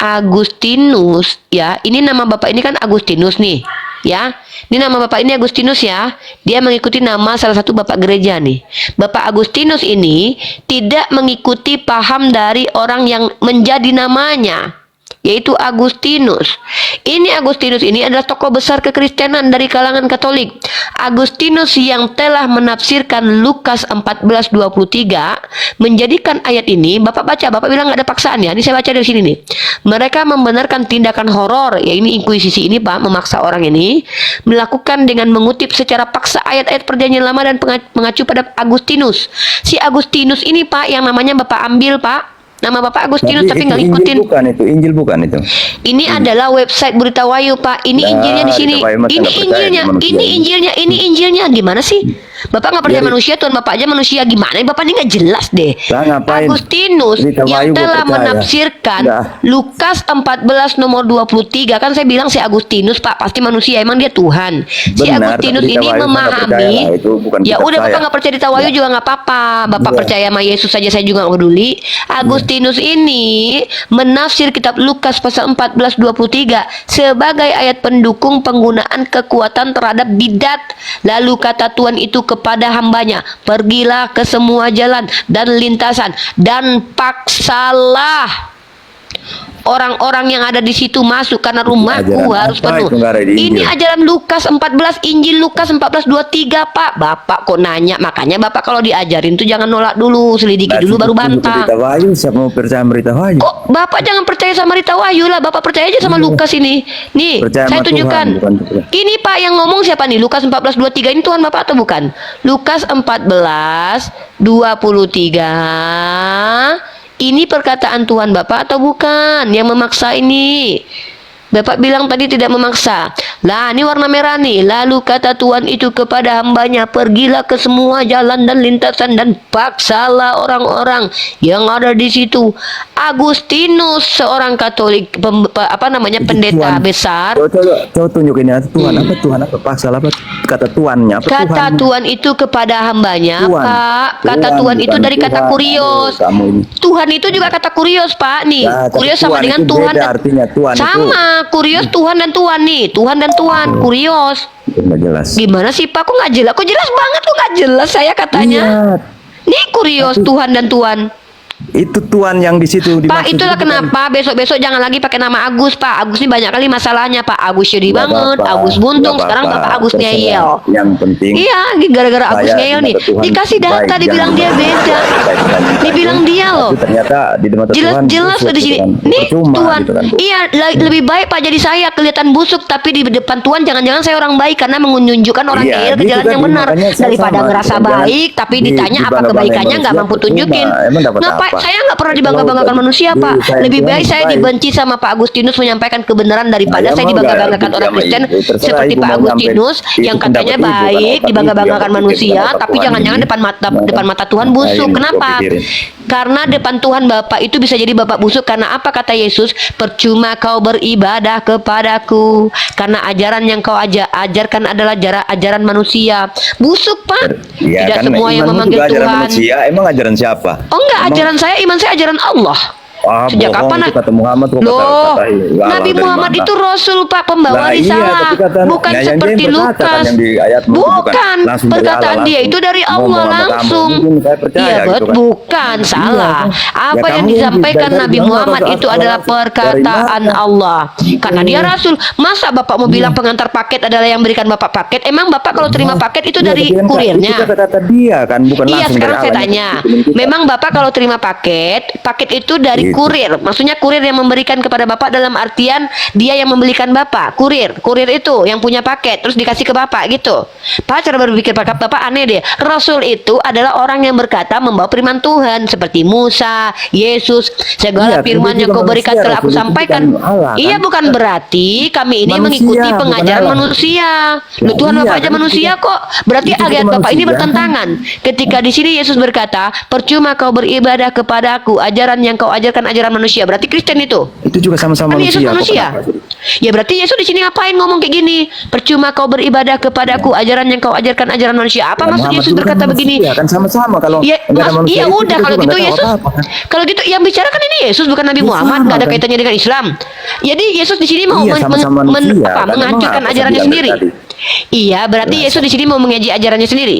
Agustinus, ya, ini nama bapak ini kan Agustinus nih, ya. Ini nama bapak ini Agustinus ya. Dia mengikuti nama salah satu bapak gereja nih. Bapak Agustinus ini tidak mengikuti paham dari orang yang menjadi namanya, yaitu Agustinus. Ini Agustinus ini adalah tokoh besar kekristenan dari kalangan Katolik. Agustinus yang telah menafsirkan Lukas 14:23 menjadikan ayat ini, Bapak baca, Bapak bilang nggak ada paksaan ya. Ini saya baca dari sini nih. Mereka membenarkan tindakan horor, ya ini inkuisisi ini Pak, memaksa orang ini melakukan dengan mengutip secara paksa ayat-ayat Perjanjian Lama dan mengacu pada Agustinus. Si Agustinus ini Pak yang namanya Bapak ambil Pak. Nama Bapak Agustinus tapi nggak ngikutin. Injil bukan itu. Ini adalah website Berita Wahyu Pak. Ini Injilnya di sini. Ini Injilnya. Ini Injilnya. Ini Injilnya. Gimana sih? Bapak nggak percaya manusia, Tuhan Bapak aja manusia. Gimana? Bapak ini nggak jelas deh. Agustinus yang telah menafsirkan Lukas 14 nomor 23. Kan saya bilang si Agustinus Pak pasti manusia. Emang dia Tuhan. Si Agustinus ini memahami. Ya udah Bapak nggak percaya Berita Wahyu juga nggak apa-apa. Bapak percaya sama Yesus saja saya juga nggak peduli. Agustinus ini menafsir kitab Lukas pasal 14:23 sebagai ayat pendukung penggunaan kekuatan terhadap bidat. Lalu kata Tuhan itu kepada hambanya, pergilah ke semua jalan dan lintasan dan paksalah orang-orang yang ada di situ masuk karena rumahku harus penuh. Ini ajaran Lukas 14, Injil Lukas 14:23 Pak. Bapak kok nanya, makanya Bapak kalau diajarin tuh jangan nolak dulu, selidiki dulu baru bantah. Siapa mau percaya berita Wahyu? Kok Bapak jangan percaya sama Berita Wahyu lah, Bapak percaya aja sama Lukas ini. Nih, saya tunjukkan. Ini Pak yang ngomong siapa nih? Lukas 14:23 ini Tuhan Bapak atau bukan? Lukas 14:23 ini perkataan Tuhan Bapak atau bukan yang memaksa ini? Bapak bilang tadi tidak memaksa. Lah ini warna merah nih. Lalu kata Tuhan itu kepada hambanya, pergilah ke semua jalan dan lintasan dan paksalah orang-orang yang ada di situ. Agustinus seorang Katolik pendeta besar. Coba tunjukin ya Tuhan apa paksalah apa kata Tuannya apa kata Tuhan itu kepada hambanya Tuhan. Pak kata Tuhan itu dari kata kurios. Tuhan itu juga kata kurios Pak nih. Ya, kurios sama dengan Tuhan. Artinya Tuhan sama. Kurios Tuhan dan Tuhan nih, Tuhan dan Tuhan, kurios. Jelas. Gimana sih Pak? Kok nggak jelas? Kok jelas banget kok nggak jelas saya katanya. Iya. Nih kurios Tuhan dan Tuhan. Itu Tuhan yang di situ. Pak itulah kenapa besok-besok jangan lagi pakai nama Agus Pak. Agus ini banyak kali masalahnya Pak. Agus sedih banget, Agus buntung. Sekarang Bapak Agus ngeyel. Yang penting. Iya, gara-gara Agus ngeyel nih. Dikasih data, dibilang dia beda. Dibilang dia loh. Ternyata di mata Tuhan jelas di sini. Nih Tuhan. Iya, lebih baik Pak jadi saya kelihatan busuk, tapi di depan Tuhan jangan-jangan saya orang baik karena menunjukkan orang ngeyel ke jalan yang benar. Daripada ngerasa baik, tapi ditanya apa kebaikannya nggak mampu tunjukin. Ngapain? Saya nggak pernah dibangga-banggakan manusia Pak. Lebih baik saya dibenci sama Pak Agustinus menyampaikan kebenaran daripada saya dibangga-banggakan orang Kristen seperti Pak Agustinus yang katanya baik, dibangga-banggakan manusia, tapi jangan-jangan depan mata Tuhan busuk. Kenapa? Karena depan Tuhan Bapak itu bisa jadi Bapak busuk. Karena apa kata Yesus? Percuma kau beribadah kepadaku karena ajaran yang kau ajarkan adalah ajaran manusia. Busuk Pak. Tidak semua yang memanggil Tuhan. Emang ajaran siapa? Oh enggak, ajaran saya, iman saya ajaran Allah. Sejak kapan kata Muhammad loh? Nabi Muhammad itu Rasul Pak, pembawa risalah, bukan seperti Lukas. Bukan, perkataan dia itu dari Allah langsung. Iya bukan salah. Apa yang disampaikan Nabi Muhammad itu adalah perkataan Allah. Karena dia Rasul. Masa Bapak mau bilang pengantar paket adalah yang berikan Bapak paket? Emang Bapak kalau terima paket itu dari kurirnya? Iya, sekarang saya tanya. Memang Bapak kalau terima paket itu dari kurir, maksudnya kurir yang memberikan kepada Bapak dalam artian dia yang membelikan Bapak. Kurir itu yang punya paket terus dikasih ke Bapak gitu. Pak, cara berpikir Bapak aneh deh. Rasul itu adalah orang yang berkata membawa firman Tuhan seperti Musa, Yesus, segala firman yang kau berikan telah aku sampaikan. Iya, bukan berarti kami ini mengikuti pengajaran manusia. Loh, Tuhan Bapak aja manusia kok. Berarti ayat Bapak ini bertentangan. Ketika di sini Yesus berkata, percuma kau beribadah kepadaku, ajaran yang kau ajarkan mengajarkan ajaran manusia. Berarti Kristen itu. Itu juga sama-sama Kan Yesus manusia. Kenapa? Ya berarti Yesus di sini ngapain ngomong kayak gini? Percuma kau beribadah kepadaku, ajaran yang kau ajarkan ajaran manusia. Apa maksud Muhammad Yesus juga berkata kan begini? manusia, kan sama-sama kalau Ya, enggak ada manusia iya itu, udah kita kalau juga gitu nggak tahu Yesus. apa-apa, kan? Kalau gitu yang bicara kan ini Yesus bukan Nabi Ya, Muhammad, sama, nggak ada kan? kaitannya dengan Islam. Jadi Yesus di sini mau Iya, sama-sama manusia, kan? menghancurkan Emang apa ajarannya saya bilang sendiri. dari Iya, berarti Nah, Yesus di sini mau mengeji ajarannya sendiri.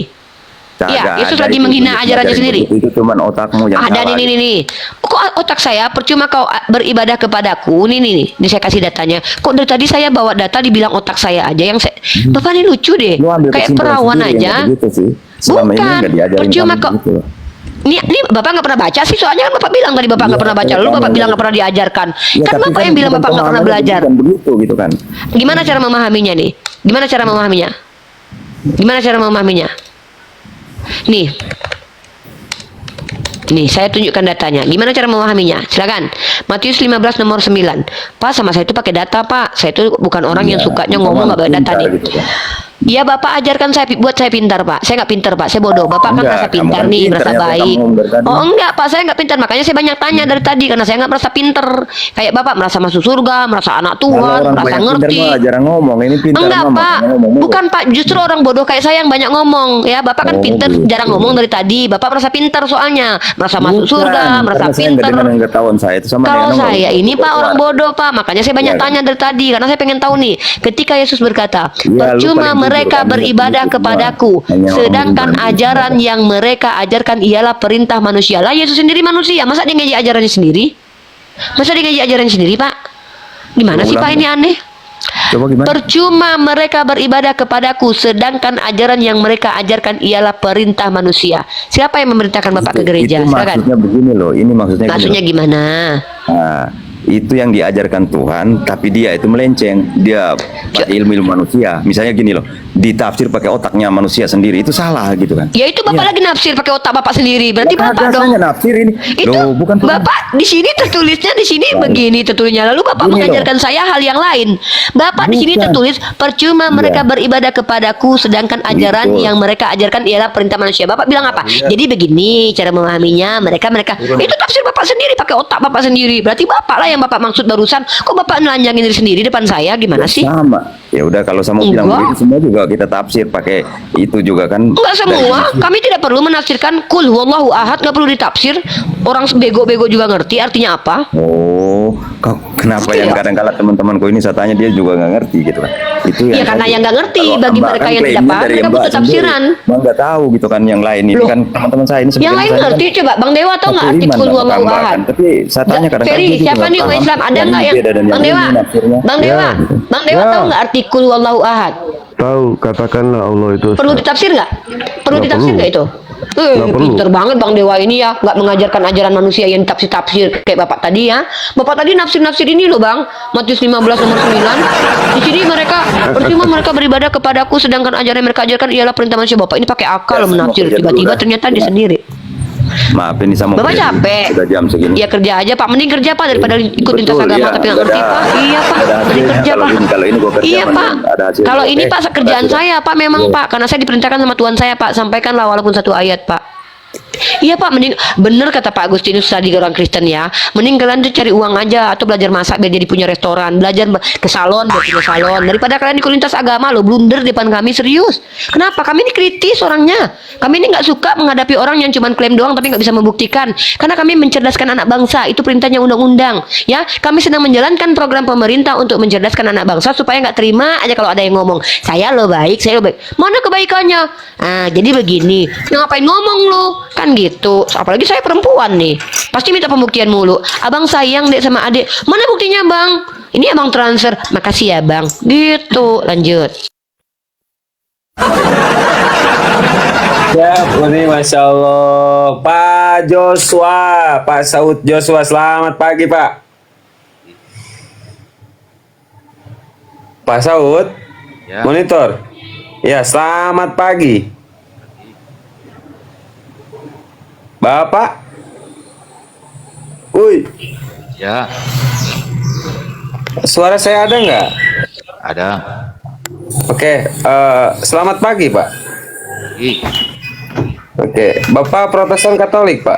Iya, Kagak Yesus ada lagi itu, menghina itu ajarannya ngajarin sendiri. begitu, itu cuman otakmu yang Ada salah. nih. Kok otak saya percuma kau beribadah kepadaku. Nih, saya kasih datanya. Kok dari tadi saya bawa data dibilang otak saya aja yang saya. Bapak ini lucu deh. Lu ambil Kayak kesimpulan perawan sendiri, aja. yang begitu sih. Selama ini Bukan. nggak diajarin Percuma kamu kok. begitu. Ini Bapak nggak pernah baca sih, soalnya kan Bapak bilang tadi Bapak nggak Iya, pernah baca, lalu kan Bapak yang- bilang nggak pernah diajarkan. Ya, Kan tapi Bapak yang bilang bukan Bapak nggak pernah pemahamannya belajar. bukan begitu gitu kan. Gimana cara memahaminya nih? Gimana cara memahaminya? Gimana cara memahaminya? Nih, saya tunjukkan datanya. Gimana cara memahaminya? Silakan. Matius 15 nomor 9. Pak, sama saya itu pakai data, Pak. Saya itu bukan orang yang Iya, sukanya sama ngomong nggak pakai data pintar nih. gitu kan. Iya, Bapak ajarkan saya buat saya pintar, Pak. Saya nggak pintar, Pak. Saya bodoh. Bapak kan Enggak, merasa kamu pintar kan nih, pintar, merasa ternyata baik. kamu dari tadi. Oh, enggak, Pak. Saya nggak pintar. Makanya saya banyak tanya dari tadi karena saya nggak merasa pintar. Kayak Bapak merasa masuk surga, merasa anak Kalau Tuhan, orang merasa banyak pintar ngerti. mah jarang ngomong, ini pintar Enggak, mah Pak. makanya ngomong mulu. Bukan, Pak. Justru orang bodoh kayak saya yang banyak ngomong. Ya, Bapak kan Oh, pintar, gitu. jarang ngomong dari tadi. Bapak merasa pintar soalnya. Merasa masuk Bukan, surga, merasa karena saya nggak pintar. dengan pengetahuan saya itu sama Kalau dengan saya orang ini Pak orang bersuara. bodoh Pak, makanya saya banyak Iya, kan? tanya dari tadi karena saya pengen tahu nih. Ketika Yesus berkata, Iya, lu percuma paling jujur mereka kan, beribadah begitu semua. kepadaku, Hanya orang sedangkan beribadah. ajaran yang mereka ajarkan ialah perintah manusia. Lah Yesus sendiri manusia, masa dia ngaji ajarannya sendiri? Masa dia ngaji ajarannya sendiri Pak? Gimana sih Ulang, Pak ini aneh? Coba gimana? Percuma mereka beribadah kepadaku, sedangkan ajaran yang mereka ajarkan ialah perintah manusia. Siapa yang memerintahkan Bapak ke gereja? Itu Silakan. maksudnya begini loh, ini maksudnya gini Maksudnya loh. gimana? Nah, itu yang diajarkan Tuhan, tapi dia itu melenceng, dia pakai ilmu manusia. Misalnya gini loh, ditafsir pakai otaknya manusia sendiri, itu salah gitu kan? Ya itu Bapak Iya. lagi nafsir pakai otak Bapak sendiri. Berarti Ya, Bapak kagak, dong. saya nggak nafsir ini. Itu Loh, bukan Tuhan. Bapak di sini tertulisnya di sini begini tertulisnya. Lalu Bapak Gini mengajarkan saya hal yang lain. Bapak di sini Bukan. tertulis percuma Iya. mereka beribadah kepadaku sedangkan ajaran Betul. yang mereka ajarkan ialah perintah manusia. Bapak bilang apa? Iya. Jadi begini cara memahaminya. Mereka itu tafsir Bapak sendiri pakai otak Bapak sendiri. Berarti Bapak lah yang Bapak maksud barusan. Kok Bapak nelanjangin diri sendiri depan saya? Gimana sih? Sama. Ya udah kalau sama bilang Enggak. begitu semua juga kita tafsir pakai itu juga kan. Enggak semua, Dari- kami tidak perlu menafsirkan kul huwallahu ahad, nggak perlu ditafsir. Orang bego-bego juga ngerti artinya apa. Oh, kenapa yang Iya. kadang-kala teman-temanku ini saya tanya dia juga nggak ngerti gitu kan? Itu Ya, karena tadi. yang nggak ngerti, Kalau bagi Mbak mereka kan yang tidak klaimnya paham, dari mereka Mbak butuh sendiri. tafsiran. Mbak nggak tahu gitu kan yang lain ini Loh, kan teman-teman saya ini Yang sebenarnya lain saya ngerti kan coba, Bang Dewa tahu nggak satu arti iman kul sama huwallahu Mbak ahad? kan. Tapi saya tanya kadang-kadang Ferry, dia juga siapa nggak nih umat paham. Islam? Ada Yang nggak ini yang beda dan Bang ini Dewa? nafsirnya. Bang Dewa, gitu. Bang Dewa Ya. tahu nggak arti kul huwallahu ahad? Tahu, katakanlah Allah itu. Perlu Ustaz. ditafsir nggak? Perlu Nggak ditafsir perlu. nggak itu? Nggak perlu. Pinter banget Bang Dewa ini ya, nggak mengajarkan ajaran manusia yang tafsir-tafsir kayak Bapak tadi ya. Bapak tadi nafsir-nafsir ini loh Bang, Matius 15 nomor 9. Di sini mereka percuma mereka beribadah kepadaku sedangkan ajaran yang mereka ajarkan ialah perintah manusia. Bapak ini pakai akal Ya, loh menafsir, mau kerja dulu tiba-tiba dah. ternyata dia Ya. sendiri. Maaf ini sama Bapak kerja dulu. capek. Sudah jam segini. Iya kerja aja Pak, mending kerja Pak daripada ikut lintas Betul, agama iya. tapi nggak Nggak ngerti ada- Pak. Iya Pak, nggak ada mending hasilnya. kerja Kalau Pak. ini- kalau ini gua kerja Iya mending Pak. ada hasilnya. Kalau ini Oke, Pak kerjaan sudah. saya Pak memang Iya. Pak, karena saya diperintahkan sama Tuhan saya Pak, sampaikanlah walaupun satu ayat Pak. Iya Pak, mending bener kata Pak Agustinus tadi orang Kristen ya. Mending kalian tuh cari uang aja atau belajar masak biar jadi punya restoran, belajar ke salon biar punya salon daripada kalian ikut lintas agama lo blunder depan kami serius. Kenapa? Kami ini kritis orangnya. Kami ini nggak suka menghadapi orang yang cuma klaim doang tapi nggak bisa membuktikan. Karena kami mencerdaskan anak bangsa, itu perintahnya undang-undang. Ya, kami sedang menjalankan program pemerintah untuk mencerdaskan anak bangsa supaya nggak terima aja kalau ada yang ngomong saya lo baik, saya lo baik. Mana kebaikannya? Ah, jadi begini. Ya, ngapain ngomong lo? Kan gitu. Apalagi saya perempuan nih. Pasti minta pembuktian mulu. Abang sayang dek sama adik. Mana buktinya bang? Ini abang transfer. Makasih ya bang. Gitu. Lanjut. Ya, ini Masya Allah. Pak Joshua, Pak Saud Joshua, selamat pagi Pak. Pak Saud, Ya. monitor. Ya, selamat pagi. Bapak. Woi, Ya, suara saya ada nggak? ada. Oke, selamat pagi Pak. Ih, Oke, Bapak Protestan Katolik Pak.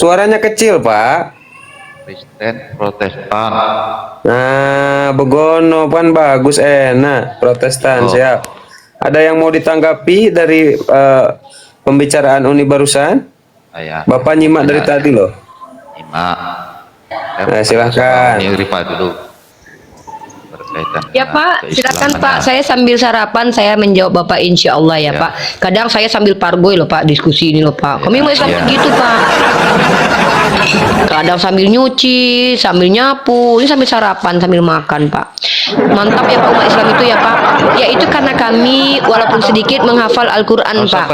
Suaranya kecil, Pak. Kristen Protestan. Nah, begono pan bagus, enak. Protestan, Oh. siap. Ada yang mau ditanggapi dari pembicaraan Uni barusan? Saya Bapak nyimak dari tadi loh. nyimak. Nah, silahkan. Ini Rifa dulu. Berkaitan Ya dengan Pak, silakan keislamannya. Pak. Saya sambil sarapan, saya menjawab Bapak insya Allah ya, Ya. Pak. Kadang saya sambil parboy loh Pak, diskusi ini loh Pak. Kami mau Islam Ya. begitu Pak. Kadang sambil nyuci, sambil nyapu, ini sambil sarapan, sambil makan Pak. Mantap ya Pak umat Islam itu ya Pak. Ya itu karena kami walaupun sedikit menghafal Al-Quran Nggak usah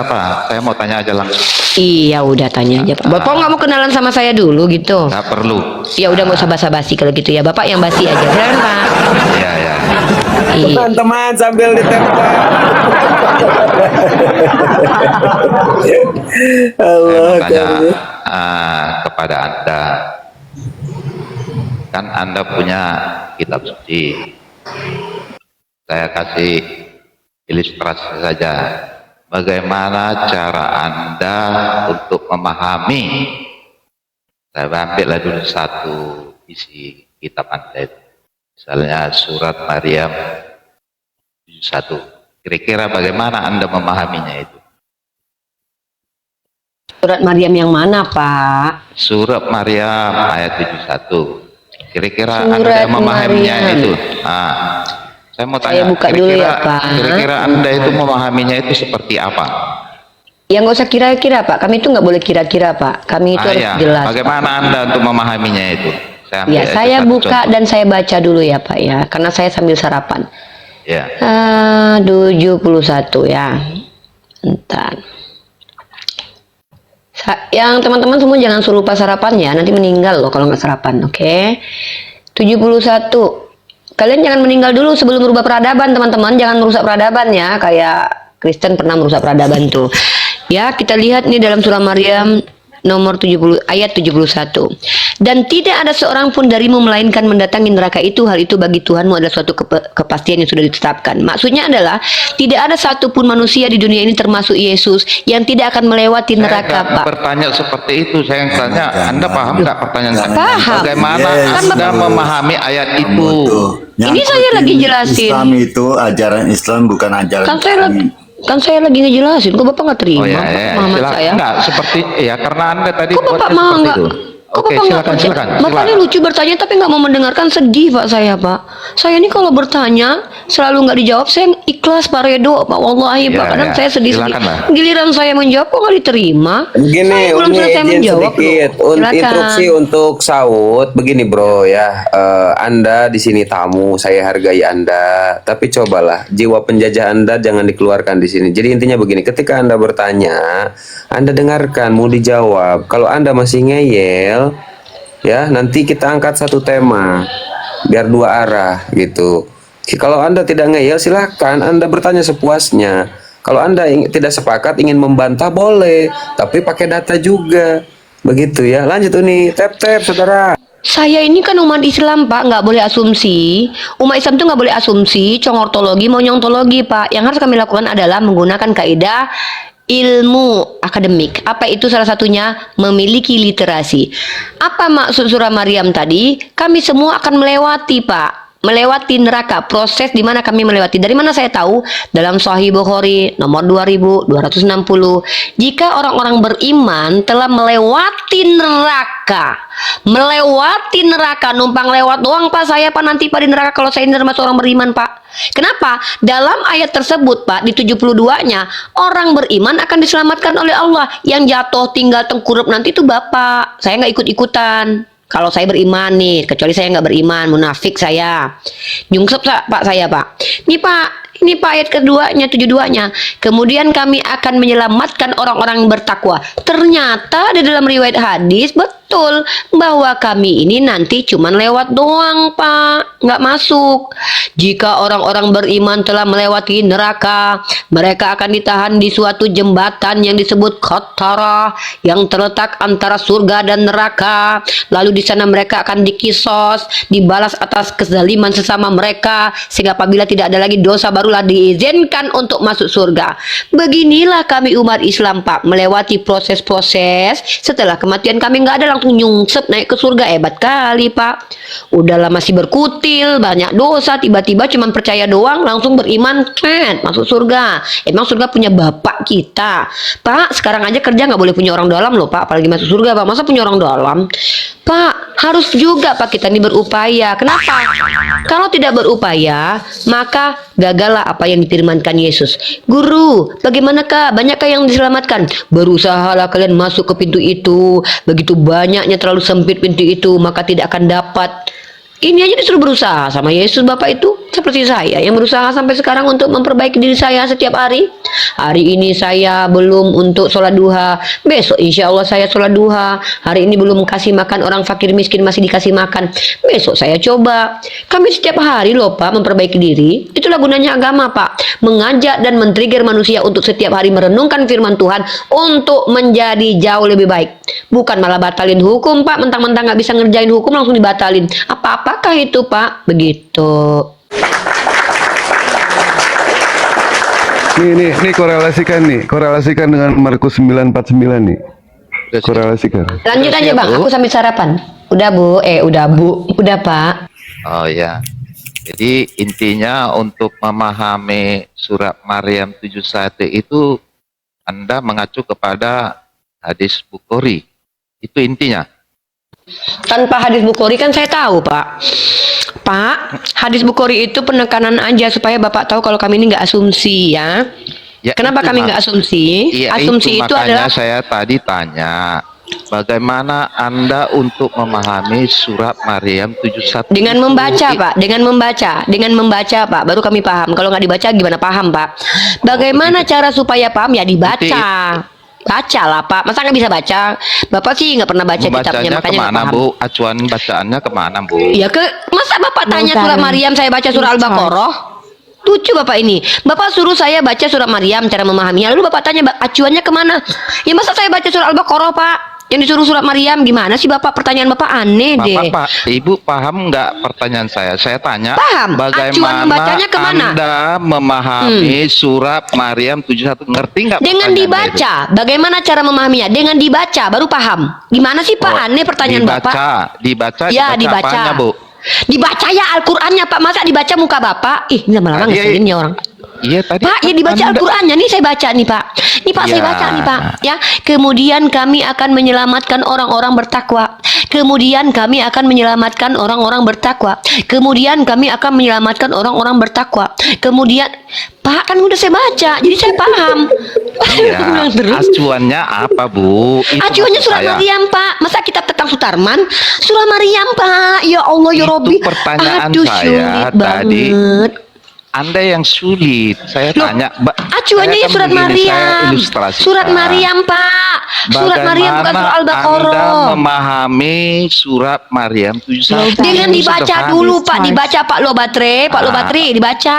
Pak. saya mau tanya aja langsung. Iya udah tanya aja Pak. Bapak nggak mau kenalan sama saya dulu gitu? Nggak perlu. Ya udah nggak usah basa-basi kalau gitu ya. Bapak yang basi aja. Silakan Pak. Iya, ya. Iya. Teman-teman sambil ditembak. Saya mau tanya Akbar. kepada Anda. Kan Anda punya kitab suci. Saya kasih ilustrasi saja. Bagaimana cara Anda untuk memahami? Saya ambillah dulu satu isi kitab Anda itu. Misalnya surat Maryam 71. Kira-kira bagaimana Anda memahaminya itu? Surat Maryam yang mana Pak? Surat Maryam ayat 71. Kira-kira Surat Anda memahaminya Maryam. itu. Saya mau Saya tanya, buka dulu ya, Pak. kira-kira Anda itu memahaminya itu seperti apa? Ya nggak usah kira-kira Pak. Kami itu nggak boleh kira-kira Pak. Kami itu harus Ya, jelas. bagaimana Anda untuk memahaminya itu? Saya ambil Ya, saya satu buka contoh. dan saya baca dulu ya Pak ya, karena saya sambil sarapan. Ya, 71 ya. Bentar. Yang teman-teman semua jangan suruh lupa sarapan ya, nanti meninggal loh kalau nggak sarapan, oke? 71. Kalian jangan meninggal dulu sebelum merubah peradaban teman-teman, jangan merusak peradaban ya, kayak Kristen pernah merusak peradaban tuh. Ya, kita lihat nih dalam surah Maryam nomor 70 ayat 71. Dan tidak ada seorang pun darimu melainkan mendatangi neraka itu, hal itu bagi Tuhanmu adalah suatu kepastian yang sudah ditetapkan. Maksudnya adalah tidak ada satupun manusia di dunia ini termasuk Yesus yang tidak akan melewati neraka, saya Pak. bertanya seperti itu. Saya yang tanya, Anda paham nggak pertanyaan saya? Paham. Bagaimana Kan Anda memahami ayat itu? Ini saya lagi jelasin. Islam itu ajaran Islam bukan ajaran Kan saya lagi ngejelasin, kok Bapak nggak terima Oh ya, ya. pemahaman Silakan. saya? Enggak, seperti ya karena Anda tadi Kok Bapak buatnya mau seperti nggak? itu. Kok Oke, Bapak silakan, nggak- silakan. Bapak ini lucu bertanya tapi nggak mau mendengarkan, sedih Pak saya Pak. Saya ini kalau bertanya selalu nggak dijawab, saya ikhlas Pak Redo Pak. Wallahi Pak, Ya, kadang ya. saya sedih-sedih. Silakanlah. Giliran saya menjawab kok nggak diterima. Begini, Saya belum Uni selesai izin menjawab sedikit. loh. Silakan. Instruksi untuk Saud. Begini bro ya, Anda di sini tamu, saya hargai Anda. Tapi cobalah jiwa penjajah Anda jangan dikeluarkan di sini. Jadi intinya begini, ketika Anda bertanya, Anda dengarkan, mau dijawab. Kalau Anda masih ngeyel, ya nanti kita angkat satu tema, biar dua arah gitu. Kalau Anda tidak ngeyel, silahkan Anda bertanya sepuasnya. Kalau Anda tidak sepakat ingin membantah boleh, tapi pakai data juga. Begitu ya. Lanjut Uni, tap saudara. Saya ini kan umat Islam Pak, nggak boleh asumsi. Umat Islam tuh nggak boleh asumsi, congortologi, monyontologi Pak. Yang harus kami lakukan adalah menggunakan kaidah ilmu akademik. Apa itu salah satunya? Memiliki literasi. Apa maksud surah Maryam tadi? Kami semua akan melewati Pak, melewati neraka, proses di mana kami melewati. Dari mana saya tahu? Dalam Sahih Bukhari nomor 2260. Jika orang-orang beriman telah melewati neraka, numpang lewat doang Pak, saya Pak nanti Pak di neraka kalau saya ini termasuk orang beriman Pak. Kenapa? Dalam ayat tersebut Pak, di 72-nya, orang beriman akan diselamatkan oleh Allah. Yang jatuh tinggal tengkurap nanti itu Bapak. Saya nggak ikut-ikutan. Kalau saya beriman nih, kecuali saya nggak beriman, munafik saya. Nyungsep Pak saya Pak. Ini Pak ayat keduanya, 72-nya. Kemudian kami akan menyelamatkan orang-orang yang bertakwa. Ternyata di dalam riwayat hadis, betul betul bahwa kami ini nanti cuman lewat doang, Pak, nggak masuk. Jika orang-orang beriman telah melewati neraka, mereka akan ditahan di suatu jembatan yang disebut Qatarah yang terletak antara surga dan neraka. Lalu di sana mereka akan dikisos, dibalas atas kezaliman sesama mereka, sehingga apabila tidak ada lagi dosa barulah diizinkan untuk masuk surga. Beginilah kami umat Islam, Pak, melewati proses-proses. Setelah kematian kami nggak ada langsung nyungsep naik ke surga. Hebat kali, Pak. Udahlah masih berkutil, banyak dosa, tiba-tiba cuman percaya doang langsung beriman, masuk surga. Emang surga punya bapak kita, Pak? Sekarang aja kerja nggak boleh punya orang dalam loh, Pak, apalagi masuk surga, Pak. Masa punya orang dalam? Pak, harus juga, Pak, kita ini berupaya. Kenapa? Kalau tidak berupaya, maka gagallah apa yang difirmankan Yesus. Guru, bagaimanakah? Banyakkah yang diselamatkan? Berusahalah kalian masuk ke pintu itu. Begitu banyaknya, terlalu sempit pintu itu, maka tidak akan dapat. Ini aja disuruh berusaha sama Yesus, Bapak itu. Seperti saya yang berusaha sampai sekarang untuk memperbaiki diri saya setiap hari. Hari ini saya belum untuk sholat duha. Besok insya Allah saya sholat duha. Hari ini belum kasih makan orang fakir miskin, masih dikasih makan. Besok saya coba. Kami setiap hari loh, Pak, memperbaiki diri. Itulah gunanya agama, Pak. Mengajak dan men-trigger manusia untuk setiap hari merenungkan firman Tuhan untuk menjadi jauh lebih baik. Bukan malah batalin hukum, Pak. Mentang-mentang nggak bisa ngerjain hukum langsung dibatalin. Apa-apakah itu, Pak? Begitu. Nih korelasikan dengan Markus 9:49 nih. Korelasikan. Lanjut aja, Bang. Aku sambil sarapan. Udah, Bu. Udah, Bu. Udah, Pak. Oh ya. Jadi intinya untuk memahami surat Maryam 71 itu Anda mengacu kepada hadis Bukhari. Itu intinya. Tanpa hadis Bukhari kan saya tahu, Pak. Pak, hadis Bukhari itu penekanan aja supaya Bapak tahu kalau kami ini nggak asumsi, ya. Kenapa kami nggak asumsi? Iya, Asumsi itu makanya adalah saya tadi tanya, bagaimana Anda untuk memahami surat Maryam 71 dengan itu? membaca, Pak. Dengan membaca, Pak. Baru kami paham. Kalau nggak dibaca gimana paham, Pak? Bagaimana cara supaya paham? Ya dibaca. Baca lah, Pak. Masa nggak bisa baca? Bapak sih nggak pernah baca kitabnya, Membacanya makanya nggak kemana, paham. Bu? Acuan bacaannya kemana, Bu? Ya masa Bapak tanya surat Maryam, saya baca surah Al-Baqarah? Lucu Bapak ini. Bapak suruh saya baca surat Maryam, cara memahaminya. Lalu Bapak tanya acuannya kemana? Ya masa saya baca surah Al-Baqarah, Pak? Yang disuruh surat Maryam gimana sih, Bapak? Pertanyaan Bapak aneh deh. Pak, Ibu paham nggak pertanyaan saya? Saya tanya, Paham. Acuan bagaimana membacanya kemana? Anda memahami surat Maryam 71? Ngerti nggak? Dengan pertanyaan dibaca. Bagaimana cara memahaminya? Dengan dibaca, baru paham. Gimana sih, Pak? Aneh pertanyaan Bapak. Dibaca, Ya, dibaca. apanya, Bu? Dibaca ya Al-Qur'annya, Pak. Masa dibaca muka Bapak? Ih, ini lama-lama ngeselin ya orang. Iya tadi. Pak, ya dibaca Al-Qur'annya. Nih saya baca nih, Pak. Nih Pak, saya Ya. baca nih, Pak. Ya, kemudian kami akan menyelamatkan orang-orang bertakwa. Kemudian kami akan menyelamatkan orang-orang bertakwa. Kemudian kami akan menyelamatkan orang-orang bertakwa. Kemudian, Pak, kan udah saya baca, jadi saya paham. Iya. Ulang terus. Acuannya apa, Bu? Itu Acuannya maksud surat saya. Maryam, Pak. Masa kitab tentang Sutarman? Surah Maryam, Pak. Ya Allah, ya Itu Robbi. pertanyaan Aduh, saya sulit tadi. banget. Anda yang sulit. Saya Loh, tanya. acuannya ya surat Maryam. Surat Maryam, Pak. Surat Maryam bukan surah Anda Al-Baqarah. memahami surat Maryam 71? Dengan dibaca Sederhana. dulu, Pak. Dibaca, Pak Lobatre. Pak Lobatre, dibaca.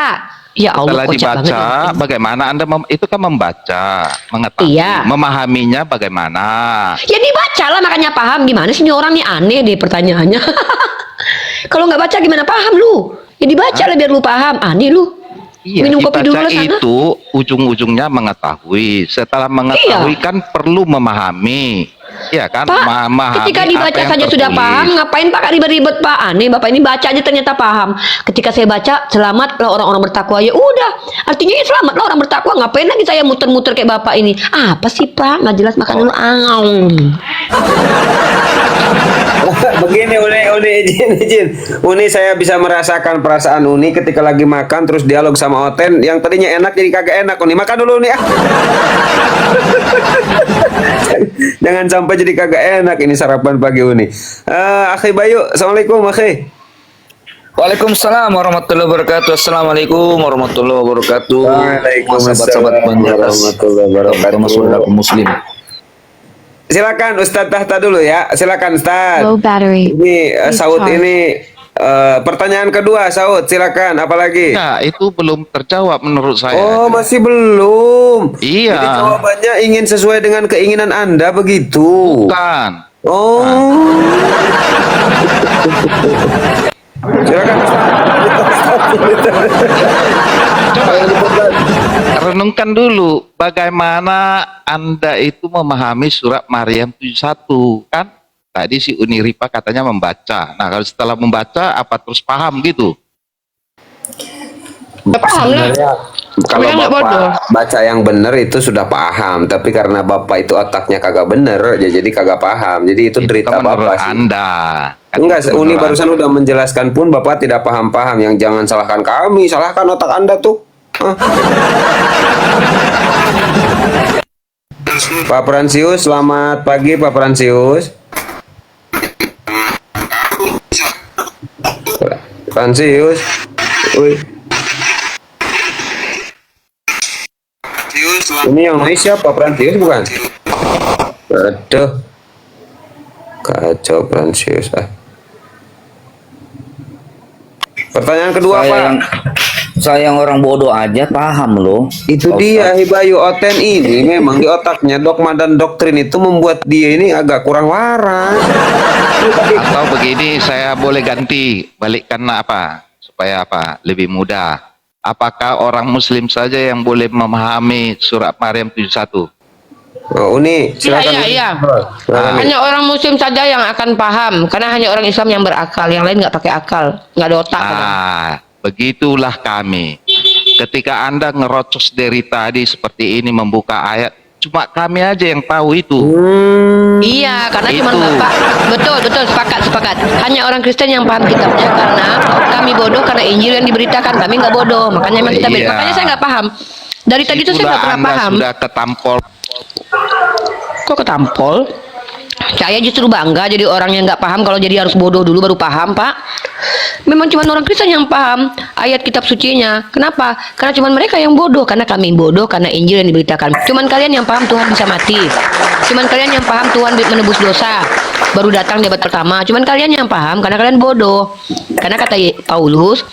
Ya Allah, Setelah kocak dibaca, banget. bagaimana Anda itu kan membaca, mengetahui, Iya. memahaminya bagaimana? Ya dibaca lah, makanya paham. Gimana sih ini orang nih, aneh deh pertanyaannya. Kalau nggak baca gimana paham lu? Ya dibaca lah biar lu paham. Aneh lu. Iya, Minum kopi dulu dibaca lah sana. itu ujung-ujungnya mengetahui. Setelah mengetahui kan perlu memahami. Iya kan? Pak, Memahami ketika apa dibaca yang saja sudah tertulis. paham, ngapain Pak ribet-ribet, Pak? Aneh, Bapak ini baca aja ternyata paham. Ketika saya baca, selamatlah orang-orang bertakwa. Ya udah, artinya ya selamatlah orang bertakwa. Ngapain lagi saya muter-muter kayak Bapak ini? Apa sih, Pak? Nggak jelas, makan dulu. Begini Uni izin. Uni saya bisa merasakan perasaan Uni ketika lagi makan terus dialog sama Oten yang tadinya enak jadi kagak enak. Uni makan dulu Uni. Jangan sampai jadi kagak enak ini sarapan pagi Uni. Akhi Bayu, assalamualaikum Akhi. Waalaikumsalam warahmatullahi wabarakatuh. Assalamualaikum warahmatullahi wabarakatuh. Waalaikumsalam Sahabat-sahabat penjatas warahmatullahi wabarakatuh. termasuk saudara muslim. silakan Ustadz Tahta dulu ya. Silakan Ustadz. Low battery. Ini Saud Recharge. ini pertanyaan kedua Saud, silakan apalagi? Ya, itu belum terjawab menurut saya. Oh, masih belum. Iya. Jadi jawabannya ingin sesuai dengan keinginan Anda begitu. Bukan. Oh. Silakan Renungkan dulu bagaimana Anda itu memahami surat Maryam 71 kan? Tadi si Uni Ripa katanya membaca. Nah, kalau setelah membaca apa terus paham gitu? Paham lah. Kalau Saya nggak bodoh. Bapak baca yang benar itu sudah paham, tapi karena Bapak itu otaknya kagak bener, ya jadi kagak paham. Jadi itu derita kan menurut Bapak sih. Anda. Kan Enggak, itu Uni menurut barusan udah menjelaskan pun Bapak tidak paham-paham. Yang jangan salahkan kami, salahkan otak Anda tuh. Hah? Pak Fransius, selamat pagi Pak Fransius. Fransius. Wih. Ini yang noise siapa? Fransius bukan? Aduh. Kacau Fransius. Pertanyaan kedua Pak. Saya yang orang bodoh aja paham loh. Itu dia Hibayu Oten ini memang di otaknya dogma dan doktrin itu membuat dia ini agak kurang waras. Atau begini, saya boleh ganti balikkan apa supaya apa lebih mudah. Apakah orang Muslim saja yang boleh memahami surat Maryam 71? Oh, Uni, silakan. Iya. Silakan, Uni. Hanya orang Muslim saja yang akan paham, karena hanya orang Islam yang berakal, yang lain nggak pakai akal, nggak ada otak. Begitulah kami. Ketika Anda ngerocos dari tadi seperti ini membuka ayat, cuma kami aja yang tahu itu. Iya, karena Itu. cuma Bapak. Betul, sepakat. Hanya orang Kristen yang paham kitabnya, karena kami bodoh karena Injil yang diberitakan, kami nggak bodoh. Makanya memang kita beda. Iya. Makanya saya nggak paham. Dari tadi tuh saya nggak pernah Anda paham. sudah ketampol. Kok ketampol? Saya justru bangga jadi orang yang nggak paham. Kalau jadi harus bodoh dulu baru paham, Pak. Memang cuma orang Kristen yang paham ayat kitab sucinya. Kenapa? Karena cuma mereka yang bodoh. Karena kami bodoh karena Injil yang diberitakan. Cuman kalian yang paham Tuhan bisa mati. Cuman kalian yang paham Tuhan menebus dosa. Baru datang di abad pertama. Cuman kalian yang paham karena kalian bodoh. Karena kata Paulus,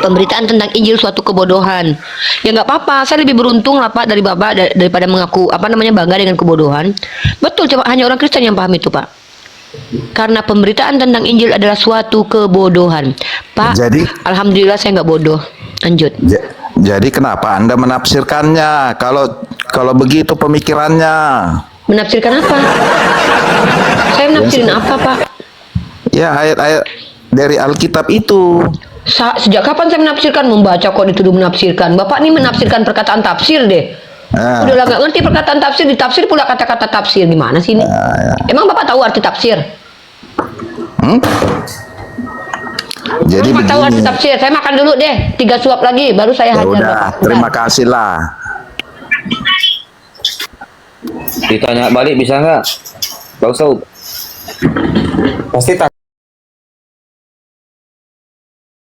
pemberitaan tentang Injil suatu kebodohan. Ya nggak apa-apa, saya lebih beruntung lah Pak dari Bapak daripada mengaku bangga dengan kebodohan. Betul, cuma hanya orang Kristen yang paham itu Pak. Karena pemberitaan tentang Injil adalah suatu kebodohan. Pak, Jadi- alhamdulillah saya nggak bodoh. Lanjut. Jadi kenapa Anda menafsirkannya? Kalau begitu pemikirannya. Menafsirkan apa? Saya menafsirin apa Pak? Ya ayat-ayat dari Alkitab itu. Sejak kapan saya menafsirkan? Membaca kok dituduh menafsirkan. Bapak ini menafsirkan perkataan tafsir deh. Nah, Udah nggak ngerti perkataan tafsir, ditafsir pula kata-kata tafsir. Gimana sih ini? Emang Bapak tahu arti tafsir? jadi Bapak tahu arti begini. tafsir? Saya makan dulu deh. 3 suap lagi, baru saya Ya hajar udah, Bapak. terima kasih lah. Ditanya balik bisa nggak? Bang Saud. Pasti tak